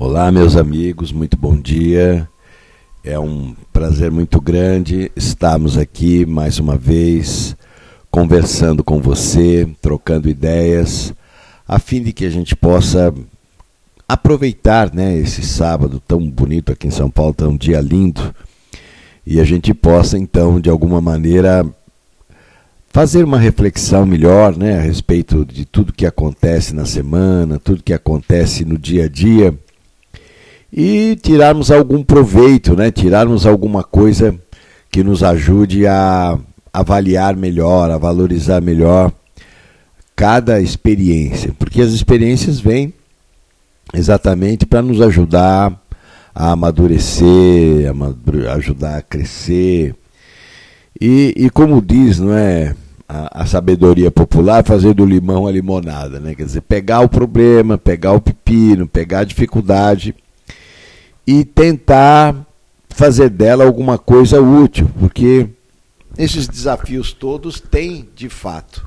Olá, meus amigos, muito bom dia. É um prazer muito grande estarmos aqui mais uma vez, conversando com você, trocando ideias, a fim de que a gente possa aproveitar, né, esse sábado tão bonito aqui em São Paulo, tão um dia lindo, e a gente possa, então, de alguma maneira, fazer uma reflexão melhor, né, a respeito de tudo que acontece na semana, tudo que acontece no dia a dia, e tirarmos algum proveito, né? Tirarmos alguma coisa que nos ajude a avaliar melhor, a valorizar melhor cada experiência. Porque as experiências vêm exatamente para nos ajudar a amadurecer, ajudar a crescer. E como diz, não é, a sabedoria popular, fazer do limão a limonada, né? Quer dizer, pegar o problema, pegar o pepino, pegar a dificuldade e tentar fazer dela alguma coisa útil, porque esses desafios todos têm, de fato,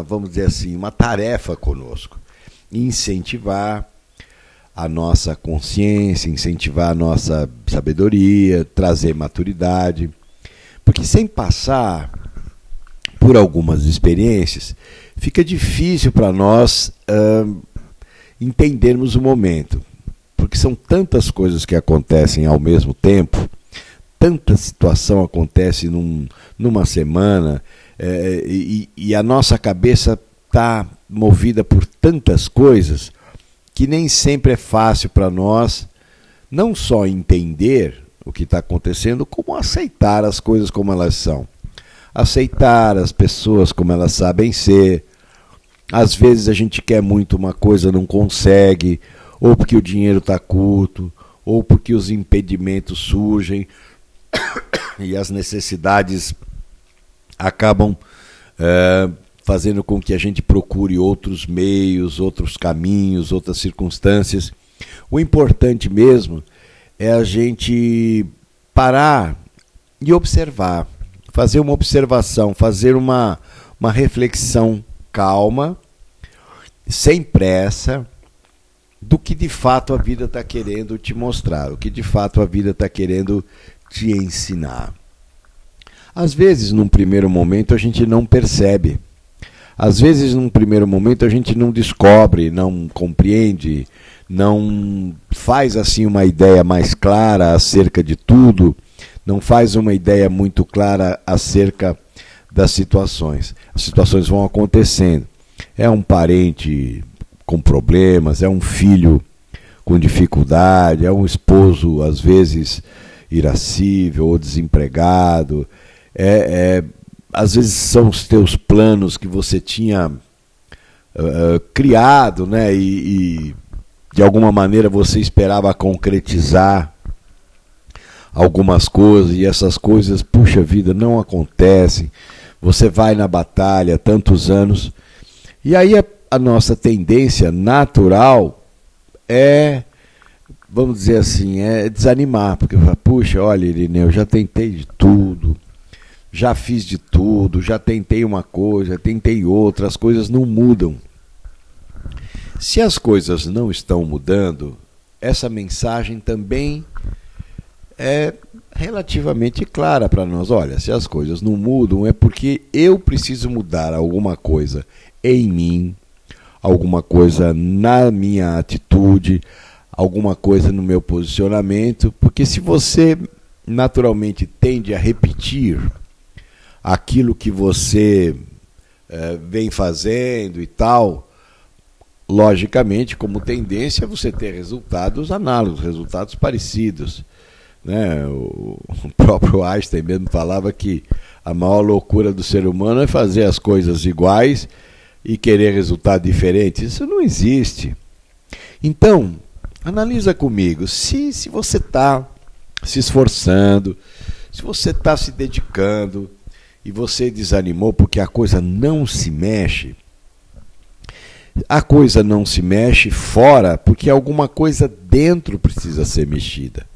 vamos dizer assim, uma tarefa conosco, incentivar a nossa consciência, incentivar a nossa sabedoria, trazer maturidade, porque sem passar por algumas experiências, fica difícil para nós entendermos o momento, porque são tantas coisas que acontecem ao mesmo tempo, tanta situação acontece numa semana, e a nossa cabeça está movida por tantas coisas que nem sempre é fácil para nós não só entender o que está acontecendo, como aceitar as coisas como elas são, aceitar as pessoas como elas sabem ser. Às vezes a gente quer muito uma coisa, não consegue, ou porque o dinheiro está curto, ou porque os impedimentos surgem e as necessidades acabam fazendo com que a gente procure outros meios, outros caminhos, outras circunstâncias. O importante mesmo é a gente parar e observar, fazer uma observação, fazer uma reflexão calma, sem pressa, do que de fato a vida está querendo te mostrar, o que de fato a vida está querendo te ensinar. Às vezes, num primeiro momento, a gente não percebe. Às vezes, num primeiro momento, a gente não descobre, não compreende, não faz assim uma ideia mais clara acerca de tudo, não faz uma ideia muito clara acerca das situações. As situações vão acontecendo. É um parente com problemas, é um filho com dificuldade, é um esposo, às vezes, irascível ou desempregado. Às vezes são os teus planos que você tinha criado, né? E de alguma maneira você esperava concretizar algumas coisas, e essas coisas, puxa vida, não acontecem. Você vai na batalha tantos anos, e aí a nossa tendência natural é, vamos dizer assim, é desanimar, porque puxa, olha, Irineu, já tentei de tudo, já fiz de tudo, já tentei uma coisa, tentei outra, as coisas não mudam. Se as coisas não estão mudando, essa mensagem também é relativamente clara para nós. Olha, se as coisas não mudam, é porque eu preciso mudar alguma coisa em mim, alguma coisa na minha atitude, alguma coisa no meu posicionamento, porque se você naturalmente tende a repetir aquilo que você vem fazendo e tal, logicamente, como tendência, você ter resultados análogos, resultados parecidos. Né? O próprio Einstein mesmo falava que a maior loucura do ser humano é fazer as coisas iguais e querer resultados diferentes. Isso não existe. Então, analisa comigo, se você está se esforçando, se você está se dedicando e você desanimou porque a coisa não se mexe, a coisa não se mexe fora porque alguma coisa dentro precisa ser mexida.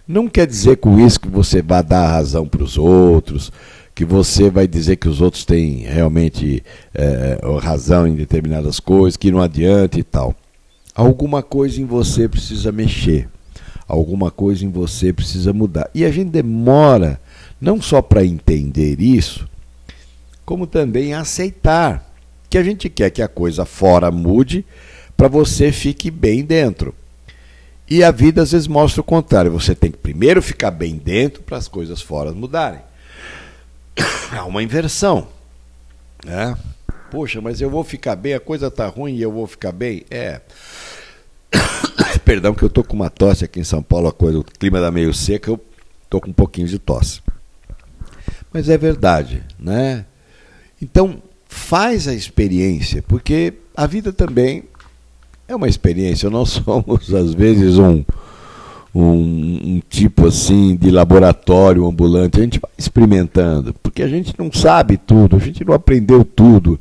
Não quer dizer com isso que você vai dar razão para os outros, que você vai dizer que os outros têm realmente razão em determinadas coisas, que não adianta e tal. alguma coisa em você precisa mexer, alguma coisa em você precisa mudar. E a gente demora não só para entender isso, como também aceitar que a gente quer que a coisa fora mude para você fique bem dentro. E a vida às vezes mostra o contrário. Você tem que primeiro ficar bem dentro para as coisas fora mudarem. Há uma inversão. Né? Poxa, mas eu vou ficar bem, a coisa está ruim e eu vou ficar bem? Perdão que eu estou com uma tosse aqui em São Paulo, o clima está meio seco, eu estou com um pouquinho de tosse. Mas é verdade, né? Então, faz a experiência, porque a vida também é uma experiência. Nós somos, às vezes, um tipo assim de laboratório ambulante. A gente vai experimentando, porque a gente não sabe tudo, a gente não aprendeu tudo.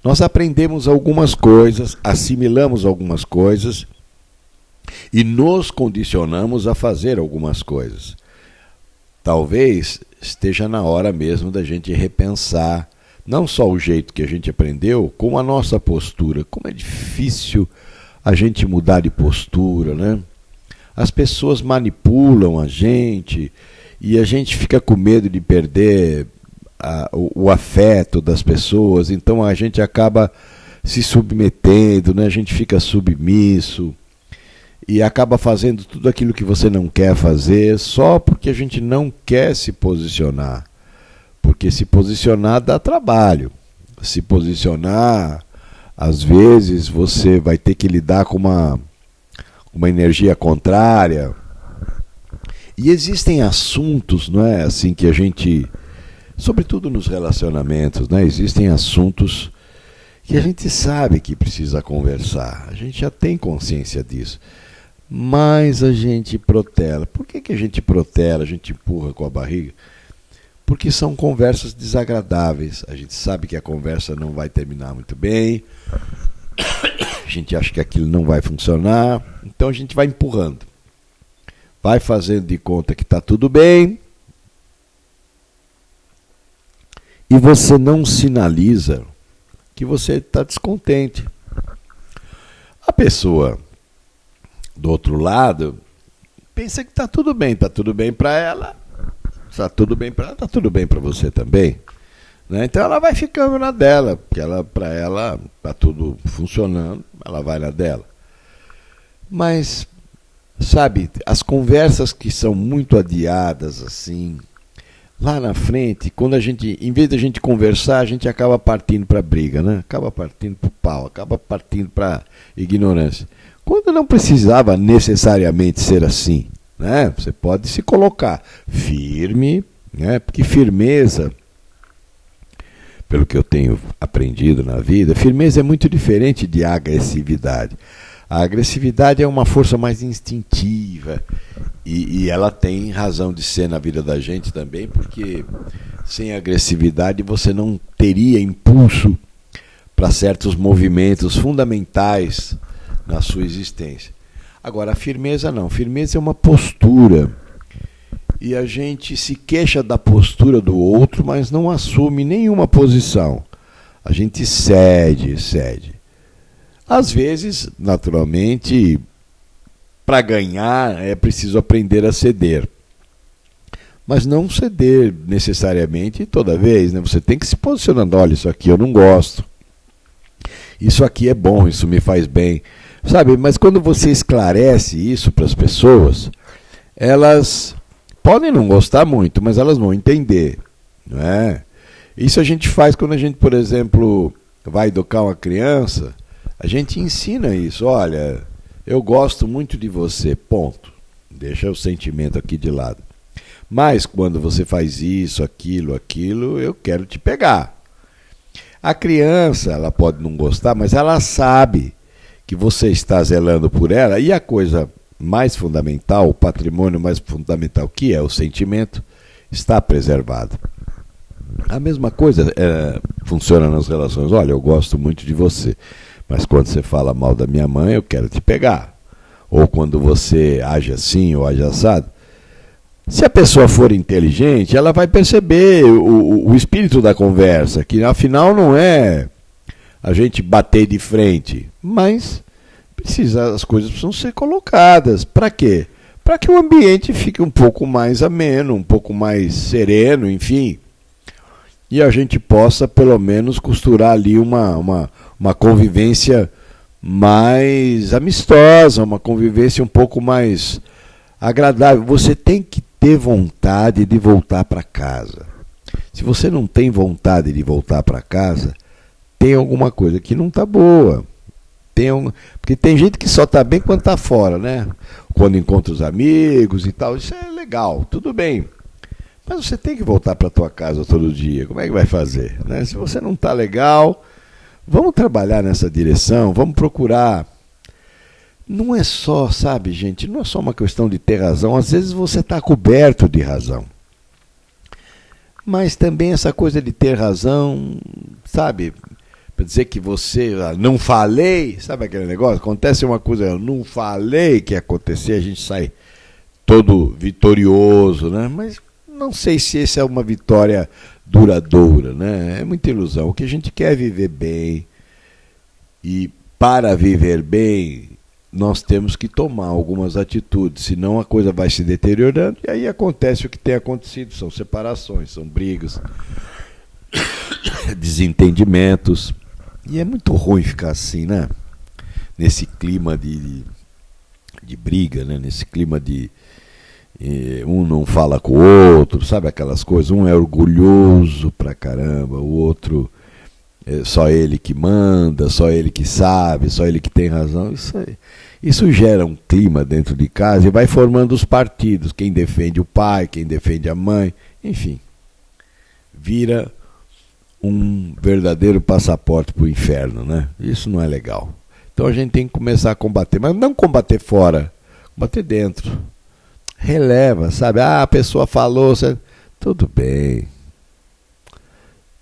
Nós aprendemos algumas coisas, assimilamos algumas coisas e nos condicionamos a fazer algumas coisas. Talvez esteja na hora mesmo da gente repensar não só o jeito que a gente aprendeu, como a nossa postura. Como é difícil a gente mudar de postura, né? As pessoas manipulam a gente e a gente fica com medo de perder o afeto das pessoas, então a gente acaba se submetendo, né? A gente fica submisso e acaba fazendo tudo aquilo que você não quer fazer só porque a gente não quer se posicionar. Porque se posicionar dá trabalho. Se posicionar, às vezes, você vai ter que lidar com uma energia contrária. E existem assuntos, não é, assim, que a gente, sobretudo nos relacionamentos, né, existem assuntos que a gente sabe que precisa conversar. A gente já tem consciência disso. Mas a gente protela. Por que a gente protela, a gente empurra com a barriga? Porque são conversas desagradáveis. A gente sabe que a conversa não vai terminar muito bem. A gente acha que aquilo não vai funcionar. Então a gente vai empurrando. Vai fazendo de conta que está tudo bem. E você não sinaliza que você está descontente. A pessoa do outro lado pensa que está tudo bem para ela. Está tudo bem para ela, está tudo bem para você também. Né? Então ela vai ficando na dela, porque para ela está tudo funcionando, ela vai na dela. Mas, sabe, as conversas que são muito adiadas, assim, lá na frente, quando a gente, em vez de a gente conversar, a gente acaba partindo para a briga, né? Acaba partindo para o pau, acaba partindo para a ignorância. Quando não precisava necessariamente ser assim. Né? Você pode se colocar firme, né? Porque firmeza, pelo que eu tenho aprendido na vida, firmeza é muito diferente de agressividade. A agressividade é uma força mais instintiva e ela tem razão de ser na vida da gente também, porque sem agressividade você não teria impulso para certos movimentos fundamentais na sua existência. Agora, a firmeza não. Firmeza é uma postura. E a gente se queixa da postura do outro, mas não assume nenhuma posição. A gente cede. Às vezes, naturalmente, para ganhar é preciso aprender a ceder. Mas não ceder necessariamente toda vez. Né? Você tem que se posicionando. Olha, isso aqui eu não gosto. Isso aqui é bom, isso me faz bem. Sabe, mas quando você esclarece isso para as pessoas, elas podem não gostar muito, mas elas vão entender. Não é? Isso a gente faz quando a gente, por exemplo, vai educar uma criança, a gente ensina isso. Olha, eu gosto muito de você, ponto. Deixa o sentimento aqui de lado. Mas quando você faz isso, aquilo, eu quero te pegar. A criança, ela pode não gostar, mas ela sabe que você está zelando por ela, e a coisa mais fundamental, o patrimônio mais fundamental, que é o sentimento, está preservado. A mesma coisa funciona nas relações. Olha, eu gosto muito de você, mas quando você fala mal da minha mãe, eu quero te pegar. Ou quando você age assim ou age assado. Se a pessoa for inteligente, ela vai perceber o espírito da conversa, que afinal não é a gente bater de frente, mas as coisas precisam ser colocadas. Para quê? Para que o ambiente fique um pouco mais ameno, um pouco mais sereno, enfim. E a gente possa, pelo menos, costurar ali uma convivência mais amistosa, uma convivência um pouco mais agradável. Você tem que ter vontade de voltar para casa. Se você não tem vontade de voltar para casa, tem alguma coisa que não está boa. Porque tem gente que só está bem quando está fora, né? Quando encontra os amigos e tal. Isso é legal, tudo bem. Mas você tem que voltar para a tua casa todo dia. Como é que vai fazer? Né? Se você não está legal, vamos trabalhar nessa direção, vamos procurar. Não é só, sabe, gente, não é só uma questão de ter razão. Às vezes você está coberto de razão. Mas também essa coisa de ter razão, sabe, para dizer que você não falei, sabe aquele negócio? Acontece uma coisa, eu não falei que ia acontecer, a gente sai todo vitorioso, né? Mas não sei se essa é uma vitória duradoura, né? É muita ilusão. O que a gente quer é viver bem. E para viver bem, nós temos que tomar algumas atitudes, senão a coisa vai se deteriorando e aí acontece o que tem acontecido, são separações, são brigas, desentendimentos. E é muito ruim ficar assim, né? Nesse clima de briga, né? Nesse clima de um não fala com o outro, sabe aquelas coisas? Um é orgulhoso pra caramba, o outro é só ele que manda, só ele que sabe, só ele que tem razão. Isso gera um clima dentro de casa e vai formando os partidos, quem defende o pai, quem defende a mãe, enfim. Vira um verdadeiro passaporte para o inferno, né? Isso não é legal. Então a gente tem que começar a combater, mas não combater fora, combater dentro. Releva, sabe? A pessoa falou, sabe? Tudo bem.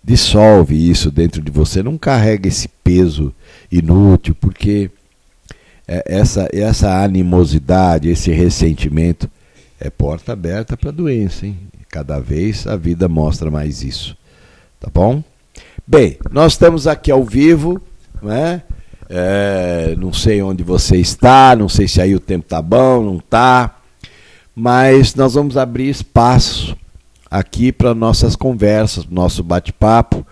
Dissolve isso dentro de você, não carrega esse peso inútil, porque essa animosidade, esse ressentimento é porta aberta para a doença, hein? Cada vez a vida mostra mais isso. Tá bom? Bem, nós estamos aqui ao vivo, né? Não sei onde você está, não sei se aí o tempo tá bom, não tá, mas nós vamos abrir espaço aqui para nossas conversas, nosso bate-papo.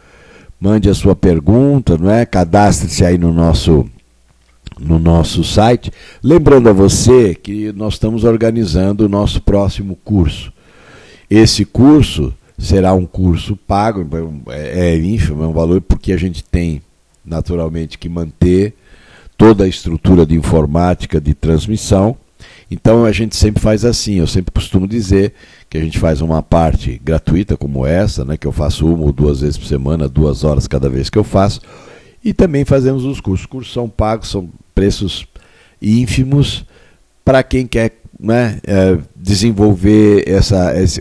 Mande a sua pergunta, não é? Cadastre-se aí no nosso site. Lembrando a você que nós estamos organizando o nosso próximo curso. Esse curso será um curso pago, é ínfimo, é um valor, porque a gente tem naturalmente que manter toda a estrutura de informática de transmissão. Então a gente sempre faz assim, eu sempre costumo dizer que a gente faz uma parte gratuita como essa, né, que eu faço 1 ou 2 vezes por semana, 2 horas cada vez que eu faço, e também fazemos os cursos. Os cursos são pagos, são preços ínfimos para quem quer, né, desenvolver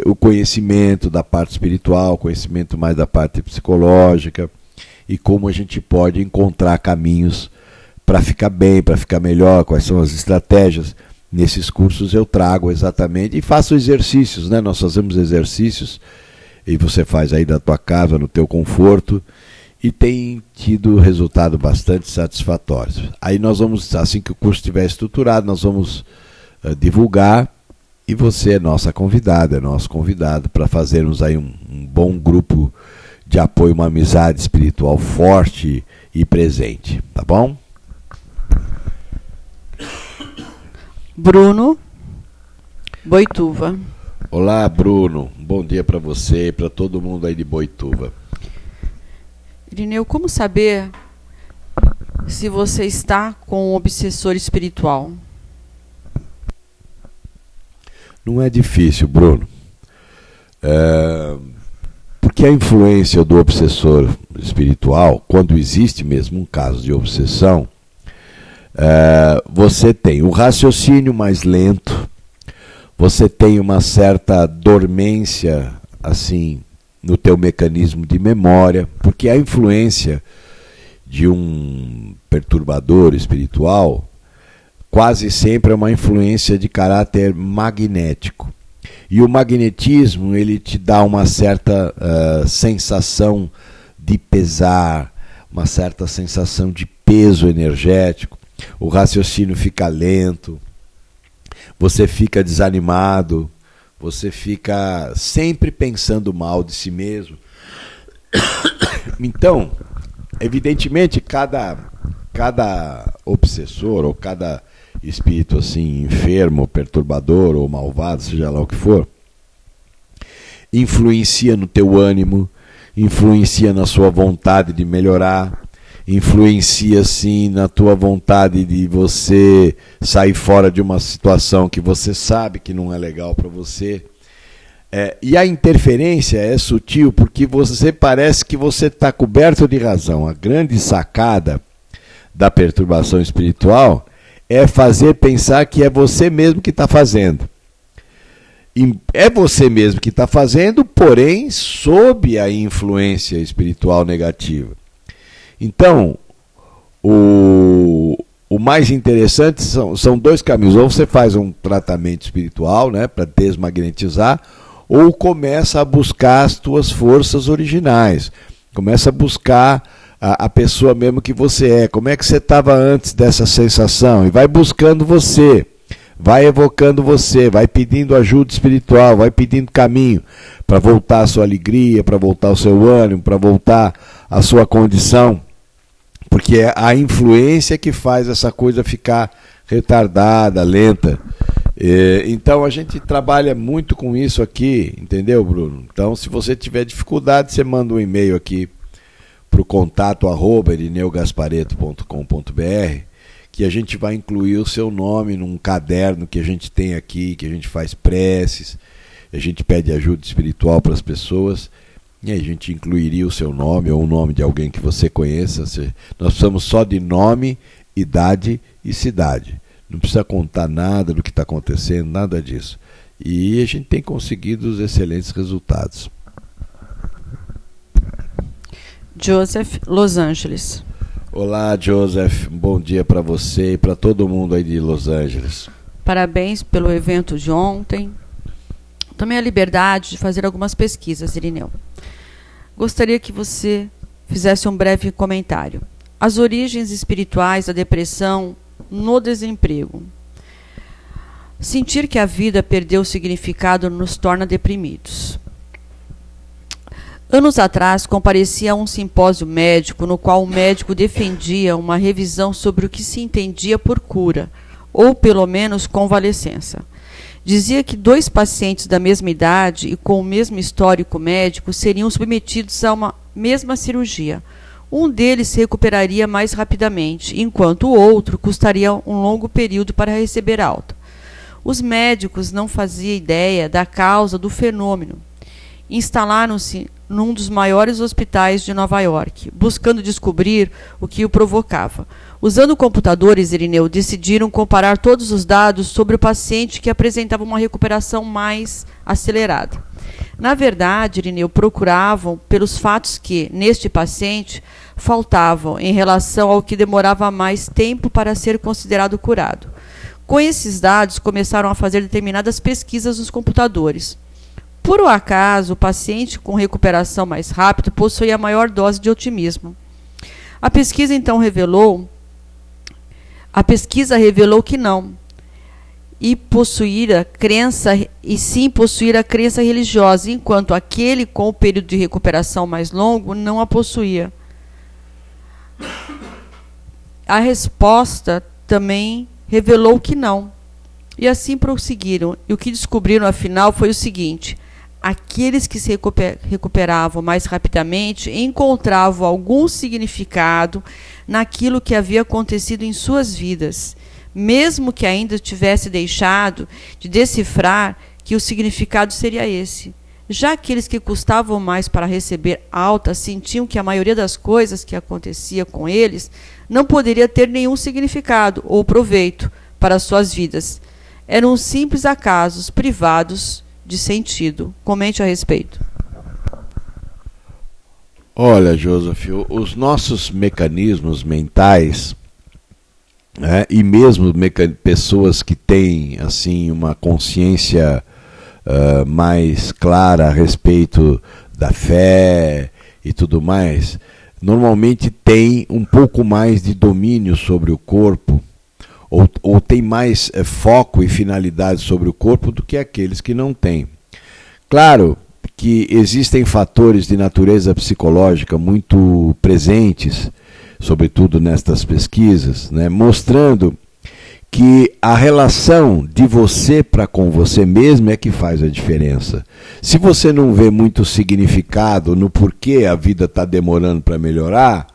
o conhecimento da parte espiritual, conhecimento mais da parte psicológica e como a gente pode encontrar caminhos para ficar bem, para ficar melhor, quais são as estratégias. Nesses cursos eu trago exatamente e faço exercícios, né? Nós fazemos exercícios e você faz aí da tua casa, no teu conforto, e tem tido resultado bastante satisfatórios. Aí nós vamos, assim que o curso estiver estruturado, nós vamos divulgar e você é nossa convidada, é nosso convidado para fazermos aí um bom grupo de apoio, uma amizade espiritual forte e presente, tá bom? Bruno Boituva. Olá, Bruno. Bom dia para você e para todo mundo aí de Boituva. Irineu, como saber se você está com um obsessor espiritual? Não é difícil, Bruno. Porque a influência do obsessor espiritual, quando existe mesmo um caso de obsessão, você tem o raciocínio mais lento, você tem uma certa dormência assim no teu mecanismo de memória, porque a influência de um perturbador espiritual quase sempre é uma influência de caráter magnético. E o magnetismo, ele te dá uma certa sensação de pesar, uma certa sensação de peso energético. o raciocínio fica lento, você fica desanimado, você fica sempre pensando mal de si mesmo. Então, evidentemente, cada obsessor ou cada espírito assim enfermo, perturbador ou malvado, seja lá o que for, influencia no teu ânimo, influencia na sua vontade de melhorar, influencia sim na tua vontade de você sair fora de uma situação que você sabe que não é legal para você. E a interferência é sutil porque você parece que você está coberto de razão. A grande sacada da perturbação espiritual é fazer pensar que é você mesmo que está fazendo. E é você mesmo que está fazendo, porém sob a influência espiritual negativa. Então, o mais interessante são dois caminhos. Ou você faz um tratamento espiritual, né, para desmagnetizar, ou começa a buscar as tuas forças originais. Começa a buscar a pessoa mesmo que você é. Como é que você estava antes dessa sensação? E vai buscando você. Vai evocando você, vai pedindo ajuda espiritual, vai pedindo caminho para voltar a sua alegria, para voltar o seu ânimo, para voltar a sua condição. Porque é a influência que faz essa coisa ficar retardada, lenta. Então a gente trabalha muito com isso aqui, entendeu, Bruno? Então se você tiver dificuldade, você manda um e-mail aqui para o contato@irineugaspareto.com.br, que a gente vai incluir o seu nome num caderno que a gente tem aqui, que a gente faz preces, a gente pede ajuda espiritual para as pessoas, e aí a gente incluiria o seu nome ou o nome de alguém que você conheça. Nós precisamos só de nome, idade e cidade. Não precisa contar nada do que está acontecendo, nada disso. E a gente tem conseguido os excelentes resultados. Joseph, Los Angeles. Olá, Joseph. Um bom dia para você e para todo mundo aí de Los Angeles. Parabéns pelo evento de ontem. Tomei a liberdade de fazer algumas pesquisas, Irineu. Gostaria que você fizesse um breve comentário. As origens espirituais da depressão no desemprego. Sentir que a vida perdeu significado nos torna deprimidos. Anos atrás, compareci a um simpósio médico no qual o médico defendia uma revisão sobre o que se entendia por cura, ou pelo menos convalescença. Dizia que 2 pacientes da mesma idade e com o mesmo histórico médico seriam submetidos a uma mesma cirurgia. Um deles se recuperaria mais rapidamente, enquanto o outro custaria um longo período para receber alta. Os médicos não faziam ideia da causa do fenômeno. Instalaram-se num dos maiores hospitais de Nova York, buscando descobrir o que o provocava. Usando computadores, Irineu, decidiram comparar todos os dados sobre o paciente que apresentava uma recuperação mais acelerada. Na verdade, Irineu, procuravam pelos fatos que, neste paciente, faltavam em relação ao que demorava mais tempo para ser considerado curado. Com esses dados, começaram a fazer determinadas pesquisas nos computadores. Por um acaso, o paciente com recuperação mais rápida possuía a maior dose de otimismo. A pesquisa revelou que não, e sim possuir a crença religiosa, enquanto aquele com o período de recuperação mais longo não a possuía. A resposta também revelou que não, e assim prosseguiram. E o que descobriram, afinal, foi o seguinte: aqueles que se recuperavam mais rapidamente encontravam algum significado naquilo que havia acontecido em suas vidas, mesmo que ainda tivesse deixado de decifrar que o significado seria esse. Já aqueles que custavam mais para receber alta sentiam que a maioria das coisas que acontecia com eles não poderia ter nenhum significado ou proveito para suas vidas. Eram simples acasos privados de sentido. Comente a respeito. Olha, Joseph, os nossos mecanismos mentais, né, e mesmo pessoas que têm assim uma consciência mais clara a respeito da fé e tudo mais, normalmente têm um pouco mais de domínio sobre o corpo ou tem mais foco e finalidade sobre o corpo do que aqueles que não têm. Claro que existem fatores de natureza psicológica muito presentes, sobretudo nestas pesquisas, né, mostrando que a relação de você para com você mesmo é que faz a diferença. Se você não vê muito significado no porquê a vida está demorando para melhorar,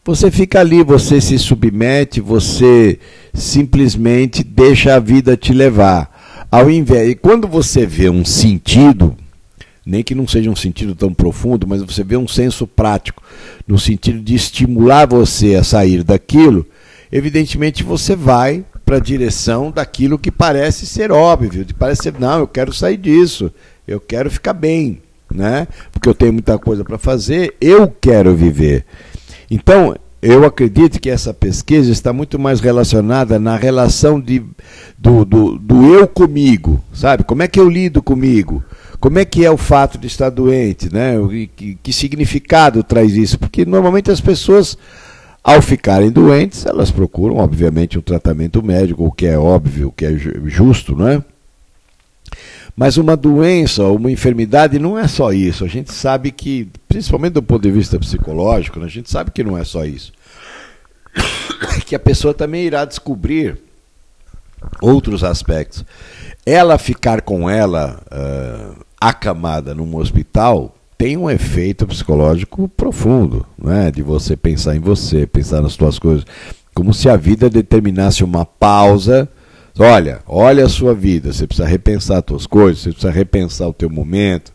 você fica ali, você se submete, você simplesmente deixa a vida te levar. Ao invés, e quando você vê um sentido, nem que não seja um sentido tão profundo, mas você vê um senso prático, no sentido de estimular você a sair daquilo, evidentemente você vai para a direção daquilo que parece ser óbvio, que parece ser, não, eu quero sair disso, eu quero ficar bem, né? Porque eu tenho muita coisa para fazer, eu quero viver. Então, eu acredito que essa pesquisa está muito mais relacionada na relação do eu comigo, sabe? Como é que eu lido comigo? Como é que é o fato de estar doente, né? Que significado traz isso? Porque normalmente as pessoas, ao ficarem doentes, elas procuram, obviamente, um tratamento médico, o que é óbvio, o que é justo, né? Mas uma doença, uma enfermidade não é só isso. A gente sabe que, principalmente do ponto de vista psicológico, a gente sabe que não é só isso. Que a pessoa também irá descobrir outros aspectos. Ela ficar com ela acamada num hospital tem um efeito psicológico profundo, né? De você pensar em você, pensar nas suas coisas, como se a vida determinasse uma pausa. Olha a sua vida, você precisa repensar as suas coisas, você precisa repensar o teu momento.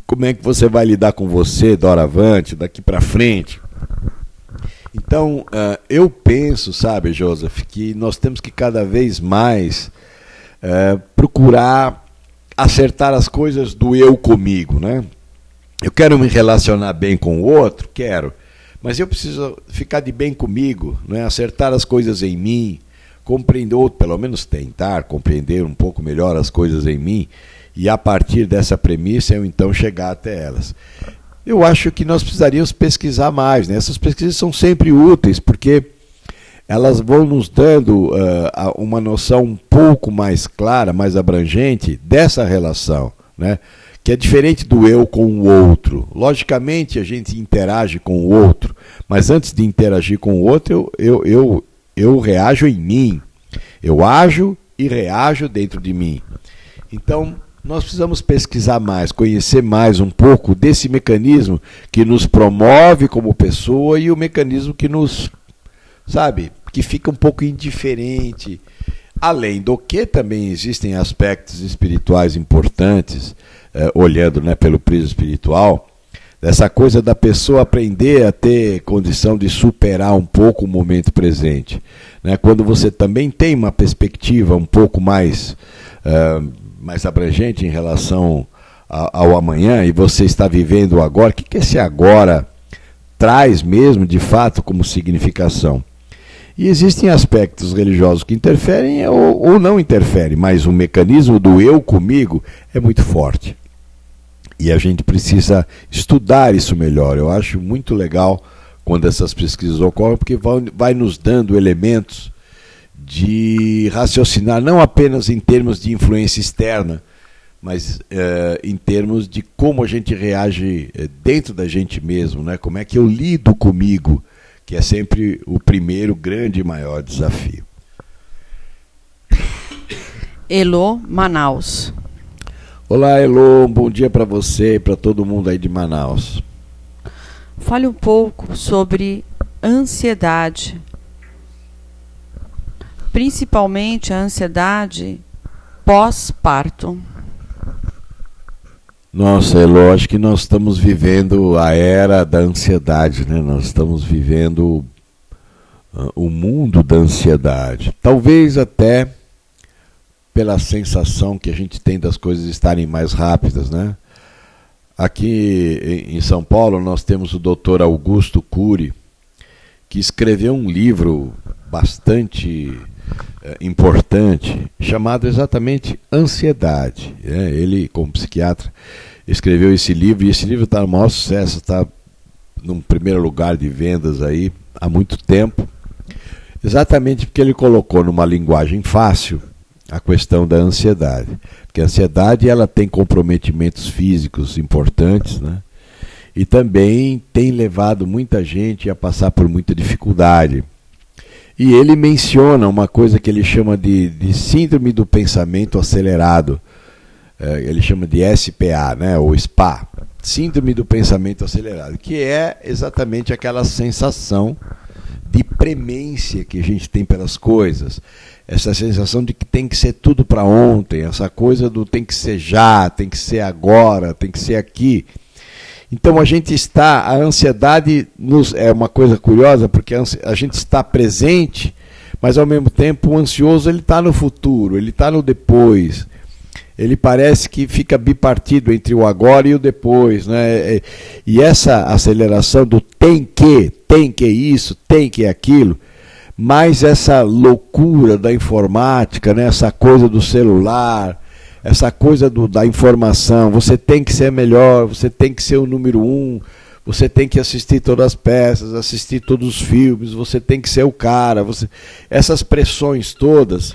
Como é que você vai lidar com você, doravante, daqui para frente? Então, eu penso, sabe, Joseph, que nós temos que cada vez mais procurar acertar as coisas do eu comigo, né? Eu quero me relacionar bem com o outro, quero, mas eu preciso ficar de bem comigo, né? Acertar as coisas em mim, compreender, ou pelo menos tentar compreender um pouco melhor as coisas em mim, e a partir dessa premissa eu então chegar até elas. Eu acho que nós precisaríamos pesquisar mais, né? Essas pesquisas são sempre úteis, porque elas vão nos dando uma noção um pouco mais clara, mais abrangente dessa relação, né? Que é diferente do eu com o outro. Logicamente a gente interage com o outro, mas antes de interagir com o outro, eu reajo em mim. Eu ajo e reajo dentro de mim. Então, nós precisamos pesquisar mais, conhecer mais um pouco desse mecanismo que nos promove como pessoa e o mecanismo que nos, sabe, que fica um pouco indiferente. Além do que também existem aspectos espirituais importantes, olhando, né, pelo prisma espiritual, dessa coisa da pessoa aprender a ter condição de superar um pouco o momento presente, né? Quando você também tem uma perspectiva um pouco mais abrangente em relação ao amanhã, e você está vivendo o agora, o que esse agora traz mesmo, de fato, como significação? E existem aspectos religiosos que interferem ou não interferem, mas o mecanismo do eu comigo é muito forte. E a gente precisa estudar isso melhor. Eu acho muito legal quando essas pesquisas ocorrem, porque vai nos dando elementos de raciocinar, não apenas em termos de influência externa, mas em termos de como a gente reage dentro da gente mesmo, né? Como é que eu lido comigo, que é sempre o primeiro grande e maior desafio. Elô, Manaus. Olá, Elô, um bom dia para você e para todo mundo aí de Manaus. Fale um pouco sobre ansiedade, principalmente a ansiedade pós-parto. Nossa, Elô, acho que nós estamos vivendo a era da ansiedade, né? Nós estamos vivendo o mundo da ansiedade. Talvez até pela sensação que a gente tem das coisas estarem mais rápidas, né? Aqui em São Paulo nós temos o Dr. Augusto Cury, que escreveu um livro bastante importante, chamado exatamente Ansiedade. Ele, como psiquiatra, escreveu esse livro, e esse livro está no maior sucesso, está no primeiro lugar de vendas aí há muito tempo. Exatamente porque ele colocou numa linguagem fácil a questão da ansiedade. Porque a ansiedade ela tem comprometimentos físicos importantes, né? E também tem levado muita gente a passar por muita dificuldade. E ele menciona uma coisa que ele chama de síndrome do pensamento acelerado. Ele chama de SPA, né? Ou SPA, síndrome do pensamento acelerado, que é exatamente aquela sensação de premência que a gente tem pelas coisas, essa sensação de que tem que ser tudo para ontem, essa coisa do tem que ser já, tem que ser agora, tem que ser aqui. Então a ansiedade é uma coisa curiosa, porque a gente está presente, mas ao mesmo tempo o ansioso ele está no futuro, ele está no depois. Ele parece que fica bipartido entre o agora e o depois, né? E essa aceleração do tem que isso, tem que aquilo, mais essa loucura da informática, né? Essa coisa do celular, essa coisa da informação, você tem que ser melhor, você tem que ser o número 1, você tem que assistir todas as peças, assistir todos os filmes, você tem que ser o cara, essas pressões todas.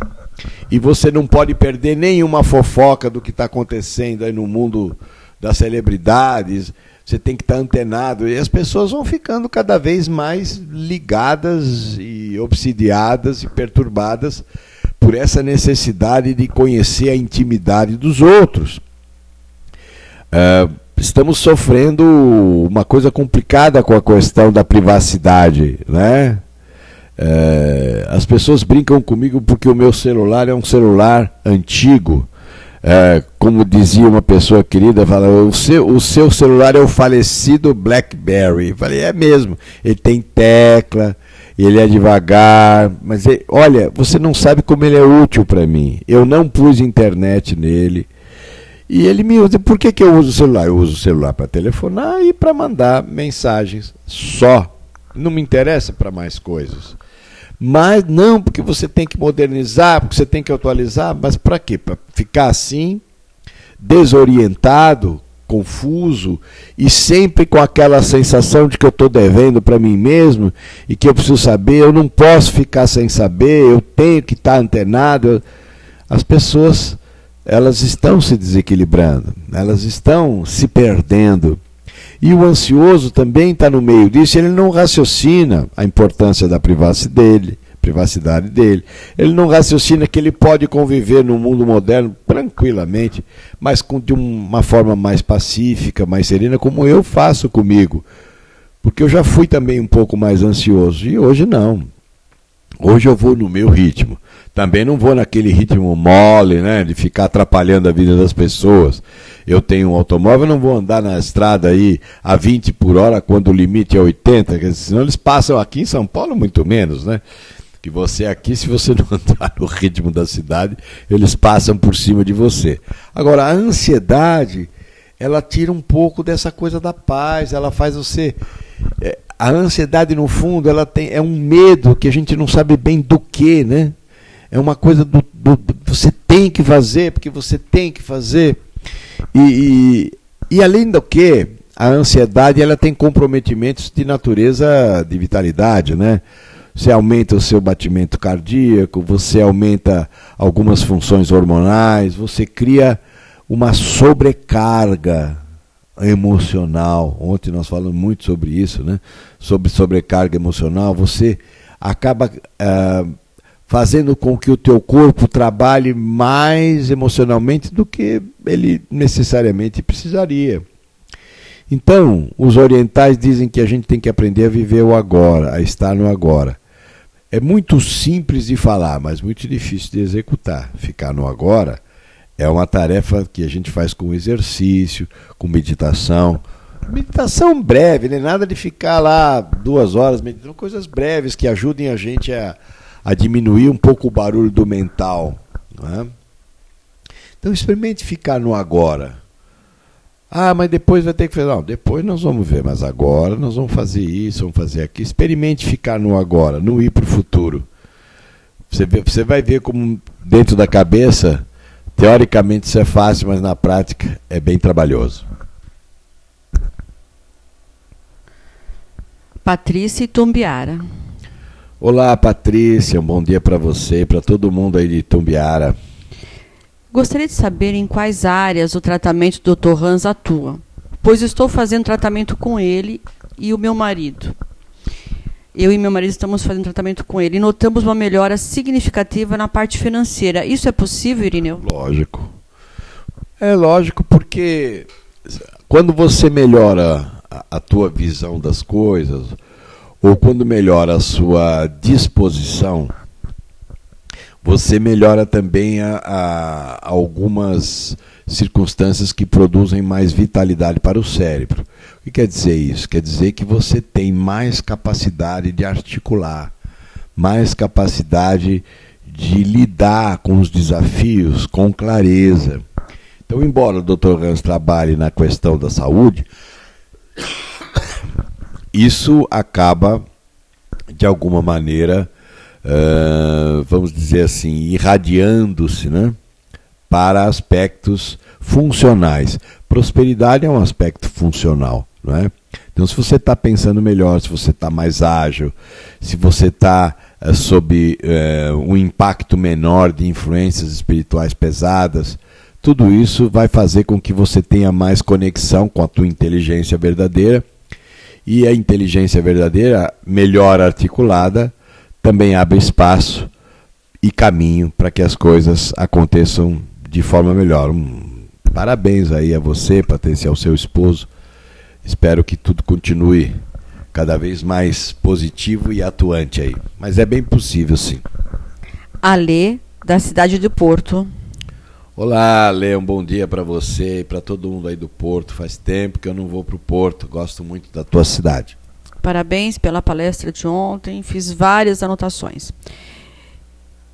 E você não pode perder nenhuma fofoca do que está acontecendo aí no mundo das celebridades. Você tem que estar antenado. E as pessoas vão ficando cada vez mais ligadas e obsidiadas e perturbadas por essa necessidade de conhecer a intimidade dos outros. Estamos sofrendo uma coisa complicada com a questão da privacidade, né? As pessoas brincam comigo porque o meu celular é um celular antigo. Como dizia uma pessoa querida, fala, o seu celular é o falecido BlackBerry. Eu falei, é mesmo, ele tem tecla, ele é devagar, mas olha, você não sabe como ele é útil para mim. Eu não pus internet nele. E ele me usa, por que eu uso o celular? Eu uso o celular para telefonar e para mandar mensagens só. Não me interessa para mais coisas. Mas não, porque você tem que modernizar, porque você tem que atualizar, mas para quê? Para ficar assim, desorientado, confuso e sempre com aquela sensação de que eu estou devendo para mim mesmo e que eu preciso saber, eu não posso ficar sem saber, eu tenho que estar antenado. As pessoas, elas estão se desequilibrando, elas estão se perdendo. E o ansioso também está no meio disso, ele não raciocina a importância da privacidade dele. Ele não raciocina que ele pode conviver no mundo moderno tranquilamente, mas de uma forma mais pacífica, mais serena, como eu faço comigo. Porque eu já fui também um pouco mais ansioso, e hoje não. Hoje eu vou no meu ritmo. Também não vou naquele ritmo mole, né, de ficar atrapalhando a vida das pessoas. Eu tenho um automóvel, não vou andar na estrada aí a 20 por hora quando o limite é 80, senão eles passam aqui em São Paulo muito menos, né? Que você aqui, se você não andar no ritmo da cidade, eles passam por cima de você. Agora, a ansiedade, ela tira um pouco dessa coisa da paz, ela faz você... A ansiedade, no fundo, é um medo que a gente não sabe bem do que, né? É uma coisa do você tem que fazer, porque você tem que fazer. E além do que, a ansiedade ela tem comprometimentos de natureza de vitalidade, né? Você aumenta o seu batimento cardíaco, você aumenta algumas funções hormonais, você cria uma sobrecarga emocional. Ontem nós falamos muito sobre isso, né? Sobre sobrecarga emocional. Você acaba fazendo com que o teu corpo trabalhe mais emocionalmente do que ele necessariamente precisaria. Então, os orientais dizem que a gente tem que aprender a viver o agora, a estar no agora. É muito simples de falar, mas muito difícil de executar. Ficar no agora é uma tarefa que a gente faz com exercício, com meditação. Meditação breve, nem nada de ficar lá 2 horas meditando, coisas breves que ajudem a gente a diminuir um pouco o barulho do mental. Né? Então experimente ficar no agora. Ah, mas depois vai ter que fazer. Não, depois nós vamos ver, mas agora nós vamos fazer isso, vamos fazer aquilo. Experimente ficar no agora, não ir para o futuro. Você vai ver como dentro da cabeça, teoricamente isso é fácil, mas na prática é bem trabalhoso. Patrícia Itumbiara. Olá, Patrícia, um bom dia para você e para todo mundo aí de Itumbiara. Gostaria de saber em quais áreas o tratamento do Dr. Hans atua, pois estou fazendo tratamento com ele e o meu marido. Eu e meu marido estamos fazendo tratamento com ele e notamos uma melhora significativa na parte financeira. Isso é possível, Irineu? Lógico. É lógico porque quando você melhora a tua visão das coisas, ou quando melhora a sua disposição, você melhora também algumas circunstâncias que produzem mais vitalidade para o cérebro. O que quer dizer isso? Quer dizer que você tem mais capacidade de articular, mais capacidade de lidar com os desafios com clareza. Então, embora o Dr. Hans trabalhe na questão da saúde, isso acaba, de alguma maneira, vamos dizer assim, irradiando-se, né, para aspectos funcionais. Prosperidade é um aspecto funcional, não é? Então, se você está pensando melhor, se você está mais ágil, se você está sob um impacto menor de influências espirituais pesadas, tudo isso vai fazer com que você tenha mais conexão com a tua inteligência verdadeira. E a inteligência verdadeira, melhor articulada, também abre espaço e caminho para que as coisas aconteçam de forma melhor. Parabéns aí a você, Patrícia, ao seu esposo. Espero que tudo continue cada vez mais positivo e atuante aí. Mas é bem possível, sim. Alê, da cidade de Porto. Olá, Lê, um bom dia para você e para todo mundo aí do Porto. Faz tempo que eu não vou para o Porto, gosto muito da tua cidade. Parabéns pela palestra de ontem, fiz várias anotações.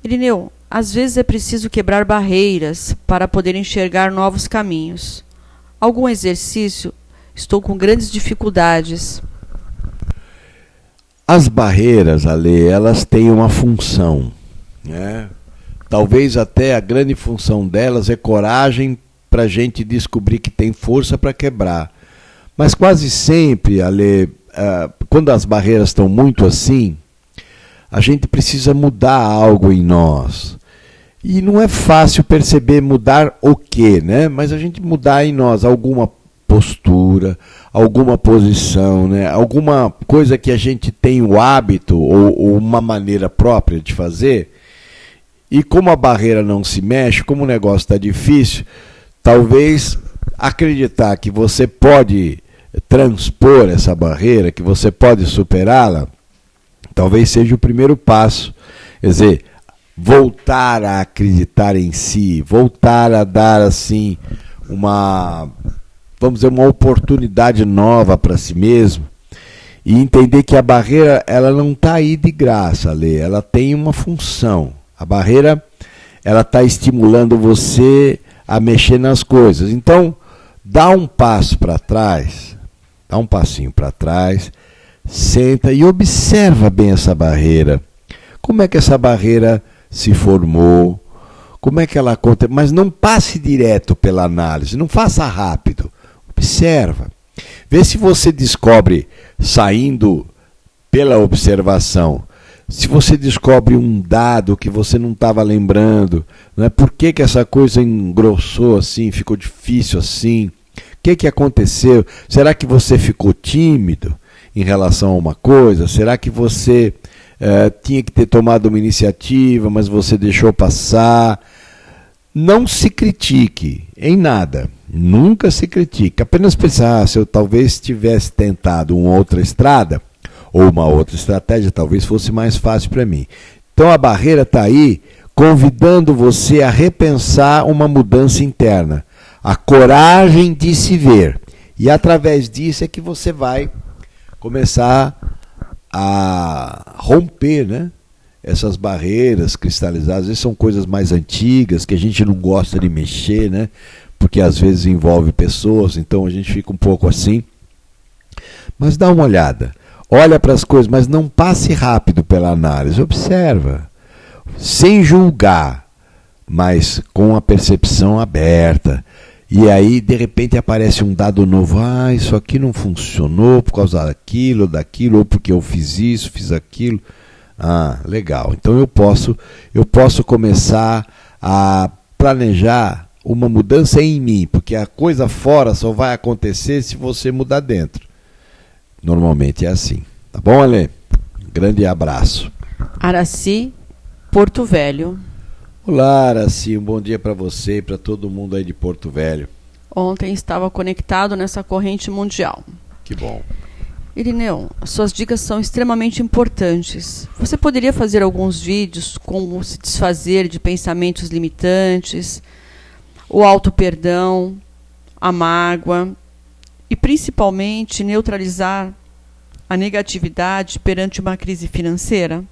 Irineu, às vezes é preciso quebrar barreiras para poder enxergar novos caminhos. Algum exercício? Estou com grandes dificuldades. As barreiras, Alê, elas têm uma função, né? Talvez até a grande função delas é coragem para a gente descobrir que tem força para quebrar. Mas quase sempre, Ale, quando as barreiras estão muito assim, a gente precisa mudar algo em nós. E não é fácil perceber mudar o quê, né? Mas a gente mudar em nós alguma postura, alguma posição, né? Alguma coisa que a gente tem o hábito ou uma maneira própria de fazer. E como a barreira não se mexe, como o negócio está difícil, talvez acreditar que você pode transpor essa barreira, que você pode superá-la, talvez seja o primeiro passo. Quer dizer, voltar a acreditar em si, voltar a dar assim vamos dizer, uma oportunidade nova para si mesmo e entender que a barreira ela não está aí de graça, Lê, ela tem uma função. A barreira, ela está estimulando você a mexer nas coisas. Então, dá um passo para trás, dá um passinho para trás, senta e observa bem essa barreira. Como é que essa barreira se formou? Como é que ela acontece? Mas não passe direto pela análise, não faça rápido. Observa. Vê se você descobre, saindo pela observação, se você descobre um dado que você não estava lembrando, não é? Por que essa coisa engrossou assim, ficou difícil assim? O que aconteceu? Será que você ficou tímido em relação a uma coisa? Será que você tinha que ter tomado uma iniciativa, mas você deixou passar? Não se critique em nada, nunca se critique. Apenas pensar, se eu talvez tivesse tentado uma outra estrada, ou uma outra estratégia, talvez fosse mais fácil para mim. Então a barreira está aí convidando você a repensar uma mudança interna, a coragem de se ver. E através disso é que você vai começar a romper, né, essas barreiras cristalizadas. Às vezes são coisas mais antigas que a gente não gosta de mexer, né, porque às vezes envolve pessoas, então a gente fica um pouco assim. Mas dá uma olhada. Olha para as coisas, mas não passe rápido pela análise. Observa, sem julgar, mas com a percepção aberta. E aí, de repente, aparece um dado novo. Ah, isso aqui não funcionou por causa daquilo, ou porque eu fiz isso, fiz aquilo. Ah, legal. Então eu posso começar a planejar uma mudança em mim, porque a coisa fora só vai acontecer se você mudar dentro. Normalmente é assim. Tá bom, Ale? Grande abraço. Araci, Porto Velho. Olá, Araci. Um bom dia para você e para todo mundo aí de Porto Velho. Ontem estava conectado nessa corrente mundial. Que bom. Irineu, suas dicas são extremamente importantes. Você poderia fazer alguns vídeos como se desfazer de pensamentos limitantes, o auto-perdão, a mágoa e, principalmente, neutralizar a negatividade perante uma crise financeira?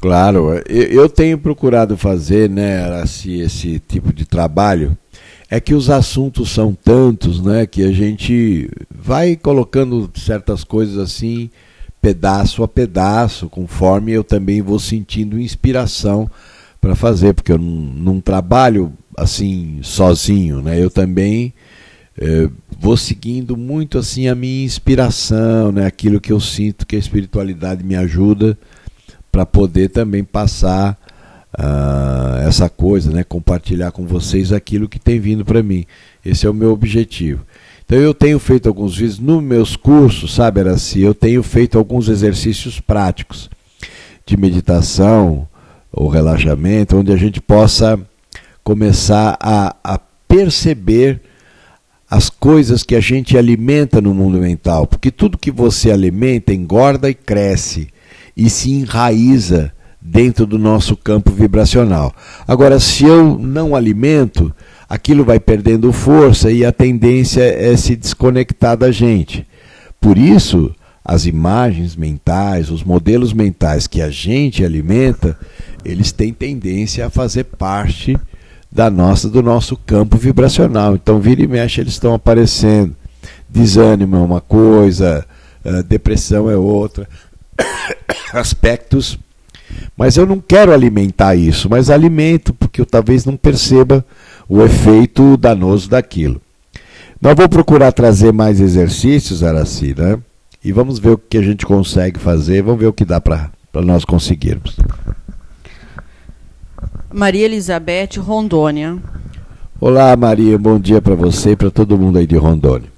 Claro, eu tenho procurado fazer, né, Araci, esse tipo de trabalho. É que os assuntos são tantos, né, que a gente vai colocando certas coisas assim, pedaço a pedaço, conforme eu também vou sentindo inspiração para fazer, porque eu não trabalho assim sozinho, né? Eu também vou seguindo muito assim a minha inspiração, né, aquilo que eu sinto que a espiritualidade me ajuda para poder também passar essa coisa, né? Compartilhar com vocês aquilo que tem vindo para mim. Esse é o meu objetivo. Então eu tenho feito alguns vídeos nos meus cursos, sabe, Araci? Eu tenho feito alguns exercícios práticos de meditação ou relaxamento, onde a gente possa começar a perceber as coisas que a gente alimenta no mundo mental, porque tudo que você alimenta engorda e cresce e se enraiza dentro do nosso campo vibracional. Agora, se eu não alimento, aquilo vai perdendo força e a tendência é se desconectar da gente. Por isso, as imagens mentais, os modelos mentais que a gente alimenta, eles têm tendência a fazer parte do nosso campo vibracional. Então, vira e mexe, eles estão aparecendo. Desânimo é uma coisa, depressão é outra, aspectos. Mas eu não quero alimentar isso, mas alimento, porque eu talvez não perceba o efeito danoso daquilo. Nós vamos procurar trazer mais exercícios, Araci, né? E vamos ver o que a gente consegue fazer, vamos ver o que dá para nós conseguirmos. Maria Elizabeth, Rondônia. Olá, Maria, bom dia para você e para todo mundo aí de Rondônia.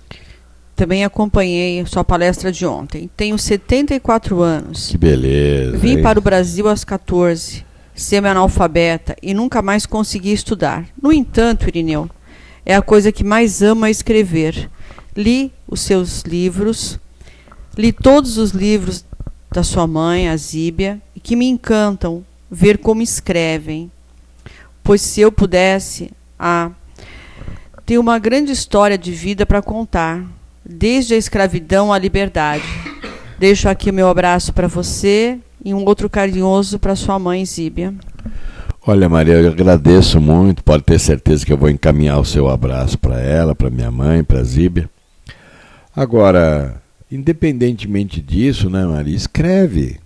Também acompanhei sua palestra de ontem. Tenho 74 anos. Que beleza. Vim para o Brasil aos 14, semi-analfabeta, e nunca mais consegui estudar. No entanto, Irineu, é a coisa que mais amo é escrever. Li os seus livros, li todos os livros da sua mãe, a Zíbia, e que me encantam ver como escrevem. Pois se eu pudesse, tenho uma grande história de vida para contar, desde a escravidão à liberdade. Deixo aqui o meu abraço para você e um outro carinhoso para sua mãe, Zíbia. Olha, Maria, eu agradeço muito, pode ter certeza que eu vou encaminhar o seu abraço para ela, para minha mãe, para a Zíbia. Agora, independentemente disso, né, Maria, escreve.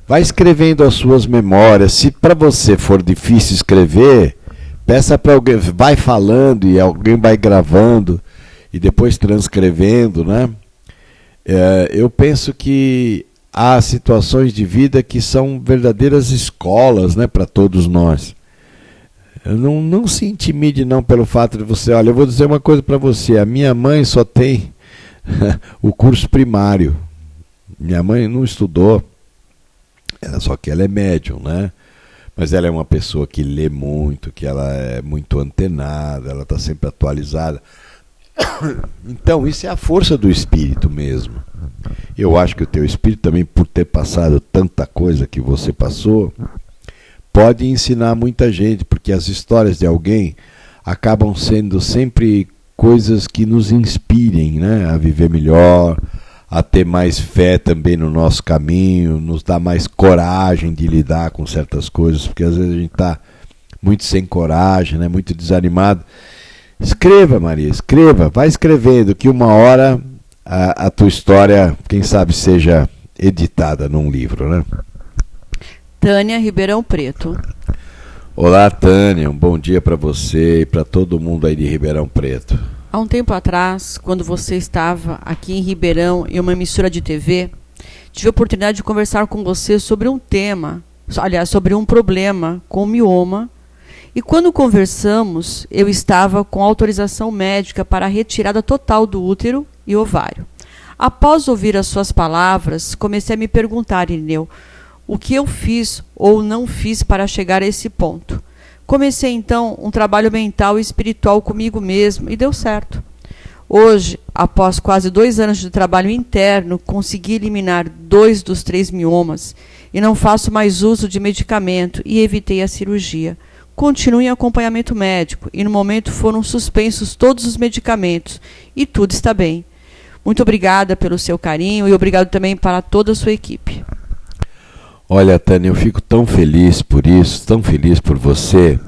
Vai escrevendo as suas memórias. Se para você for difícil escrever, peça para alguém, vai falando e alguém vai gravando e depois transcrevendo, né? Eu penso que há situações de vida que são verdadeiras escolas, né, para todos nós. Não se intimide não pelo fato de você... Olha, eu vou dizer uma coisa para você. A minha mãe só tem o curso primário. Minha mãe não estudou, só que ela é médium, né? Mas ela é uma pessoa que lê muito, que ela é muito antenada, ela está sempre atualizada. Então, isso é a força do espírito mesmo. Eu acho que o teu espírito também, por ter passado tanta coisa que você passou, pode ensinar muita gente, porque as histórias de alguém acabam sendo sempre coisas que nos inspirem, né, a viver melhor, a ter mais fé também no nosso caminho, nos dá mais coragem de lidar com certas coisas, porque às vezes a gente está muito sem coragem, né, muito desanimado. Escreva, Maria, escreva, vai escrevendo, que uma hora a tua história, quem sabe, seja editada num livro, né? Tânia, Ribeirão Preto. Olá, Tânia, um bom dia para você e para todo mundo aí de Ribeirão Preto. Há um tempo atrás, quando você estava aqui em Ribeirão em uma emissora de TV, Tive a oportunidade de conversar com você sobre um tema, aliás, sobre um problema com mioma, e quando conversamos, eu estava com autorização médica para a retirada total do útero e ovário. Após ouvir as suas palavras, comecei a me perguntar, Irineu, o que eu fiz ou não fiz para chegar a esse ponto. Comecei então um trabalho mental e espiritual comigo mesmo e deu certo. Hoje, após quase 2 anos de trabalho interno, consegui eliminar 2 dos 3 miomas e não faço mais uso de medicamento e evitei a cirurgia. Continuo em acompanhamento médico e no momento foram suspensos todos os medicamentos e tudo está bem. Muito obrigada pelo seu carinho e obrigado também para toda a sua equipe. Olha, Tânia, eu fico tão feliz por isso, tão feliz por você,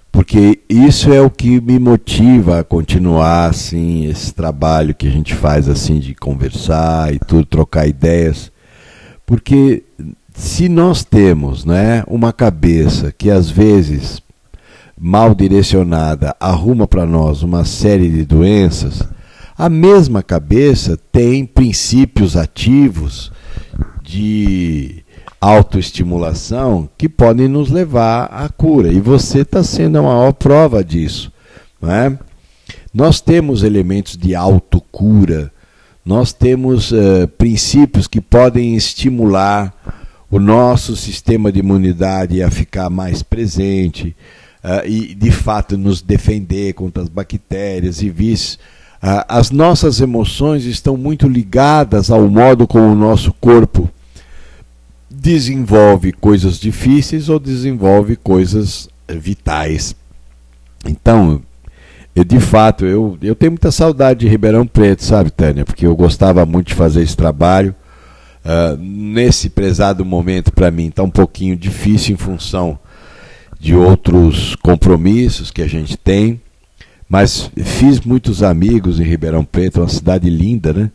porque isso é o que me motiva a continuar assim, esse trabalho que a gente faz assim de conversar e tudo, trocar ideias, porque se nós temos, né, uma cabeça que às vezes mal direcionada arruma para nós uma série de doenças, a mesma cabeça tem princípios ativos de autoestimulação que podem nos levar à cura. E você está sendo a maior prova disso. Não é? Nós temos elementos de autocura, nós temos princípios que podem estimular o nosso sistema de imunidade a ficar mais presente e, de fato, nos defender contra as bactérias e vírus. As nossas emoções estão muito ligadas ao modo como o nosso corpo desenvolve coisas difíceis ou desenvolve coisas vitais. Então, de fato, eu tenho muita saudade de Ribeirão Preto, sabe, Tânia? Porque eu gostava muito de fazer esse trabalho. Nesse prezado momento, para mim, está um pouquinho difícil em função de outros compromissos que a gente tem. Mas fiz muitos amigos em Ribeirão Preto, uma cidade linda, né?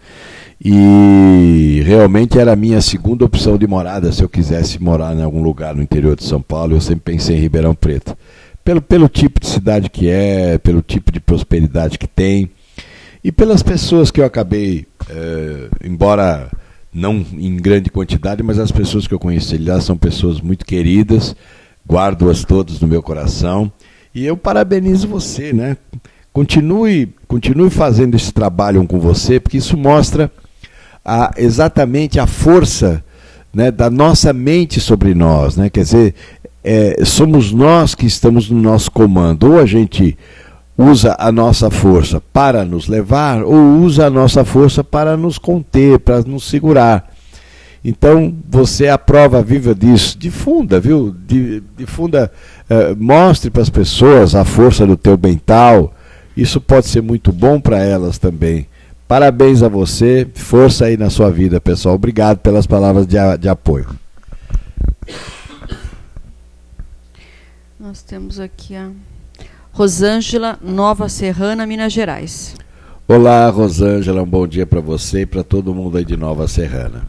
E realmente era a minha segunda opção de morada. Se eu quisesse morar em algum lugar no interior de São Paulo, eu sempre pensei em Ribeirão Preto. Pelo tipo de cidade que é, pelo tipo de prosperidade que tem e pelas pessoas que eu acabei, embora não em grande quantidade, mas as pessoas que eu conheci lá são pessoas muito queridas, guardo-as todas no meu coração. E eu parabenizo você, né? Continue fazendo esse trabalho com você, porque isso mostra exatamente a força, né, da nossa mente sobre nós, né? Quer dizer, somos nós que estamos no nosso comando. Ou a gente usa a nossa força para nos levar, ou usa a nossa força para nos conter, para nos segurar. Então, você é a prova viva disso. Difunda, viu? Difunda, mostre para as pessoas a força do teu mental. Isso pode ser muito bom para elas também. Parabéns a você, força aí na sua vida, pessoal. Obrigado pelas palavras de apoio. Nós temos aqui a Rosângela, Nova Serrana, Minas Gerais. Olá, Rosângela, um bom dia para você e para todo mundo aí de Nova Serrana.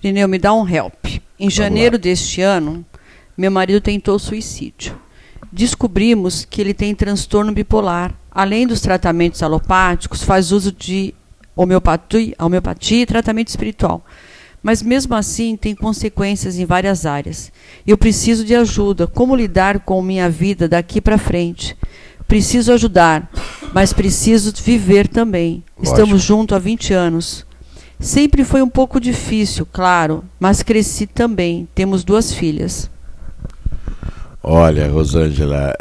Irineu, me dá um help. Em janeiro deste ano, meu marido tentou suicídio. Descobrimos que ele tem transtorno bipolar. Além dos tratamentos alopáticos, faz uso de homeopatia e tratamento espiritual. Mas mesmo assim tem consequências em várias áreas. Eu preciso de ajuda. Como lidar com minha vida daqui para frente? Preciso ajudar, mas preciso viver também. Lógico. Estamos juntos há 20 anos. Sempre foi um pouco difícil, claro, mas cresci também. Temos 2 filhas. Olha, Rosângela,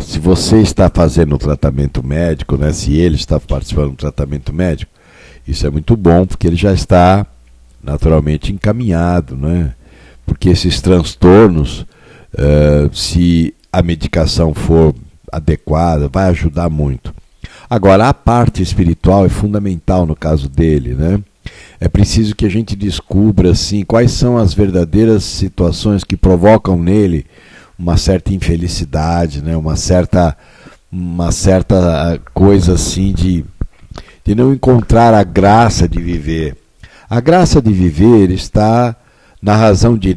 se você está fazendo o tratamento médico, né, se ele está participando do tratamento médico, isso é muito bom, porque ele já está naturalmente encaminhado, né? Porque esses transtornos, se a medicação for adequada, vai ajudar muito. Agora, a parte espiritual é fundamental no caso dele, né? É preciso que a gente descubra assim, quais são as verdadeiras situações que provocam nele uma certa infelicidade, né? uma certa coisa assim de não encontrar a graça de viver. A graça de viver está na razão direta